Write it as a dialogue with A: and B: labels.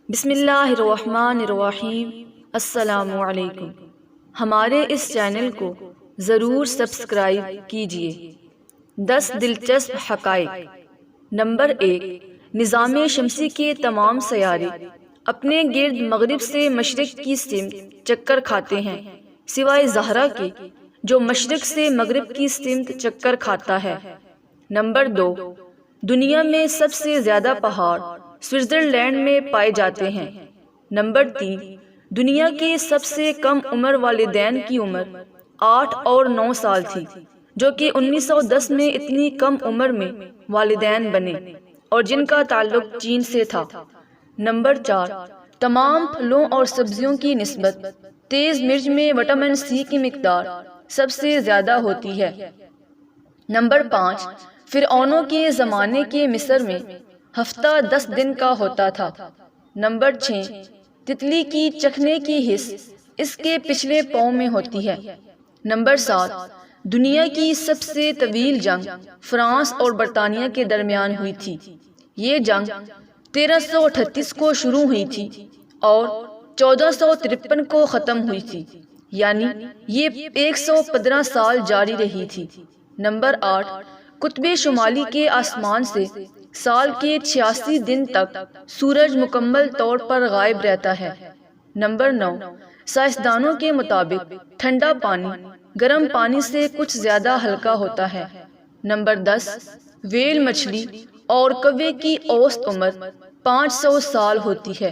A: بسم اللہ الرحمن الرحیم۔ السلام علیکم۔ ہمارے اس چینل کو ضرور سبسکرائب کیجیے۔ 10 دلچسپ حقائق۔ نمبر 1، نظام شمسی کے تمام سیارے اپنے گرد مغرب سے مشرق کی سمت چکر کھاتے ہیں، سوائے زہرہ کے جو مشرق سے مغرب کی سمت چکر کھاتا ہے۔ نمبر 2، دنیا میں سب سے زیادہ پہاڑ سوئٹزرلینڈ میں پائے جاتے ہیں۔ نمبر 3، دنیا کے سب سے کم عمر والدین کی عمر 8 اور 9 سال تھی، جو کہ 1910 میں اتنی کم عمر میں والدین بنے اور جن کا تعلق چین سے تھا۔ نمبر 4، تمام پھلوں اور سبزیوں کی نسبت تیز مرچ میں وٹامن سی کی مقدار سب سے زیادہ ہوتی ہے۔ نمبر 5، فرعونوں کے زمانے کے مصر میں ہفتہ 10 دن کا ہوتا تھا۔ نمبر 6، تتلی کی چکھنے کی حس اس کے پچھلے پاؤں میں ہوتی ہے۔ نمبر 7، دنیا کی سب سے طویل جنگ فرانس اور برطانیہ کے درمیان ہوئی تھی۔ یہ جنگ 1338 کو شروع ہوئی تھی اور 1453 کو ختم ہوئی تھی، یعنی یہ 115 سال جاری رہی تھی۔ نمبر 8، قطب شمالی کے آسمان سے سال کے 86 دن تک سورج مکمل طور پر غائب رہتا ہے۔ نمبر 9، سائنسدانوں کے مطابق ٹھنڈا پانی گرم پانی سے کچھ زیادہ ہلکا ہوتا ہے۔ نمبر 10، ویل مچھلی اور کوے کی اوسط عمر 500 سال ہوتی ہے۔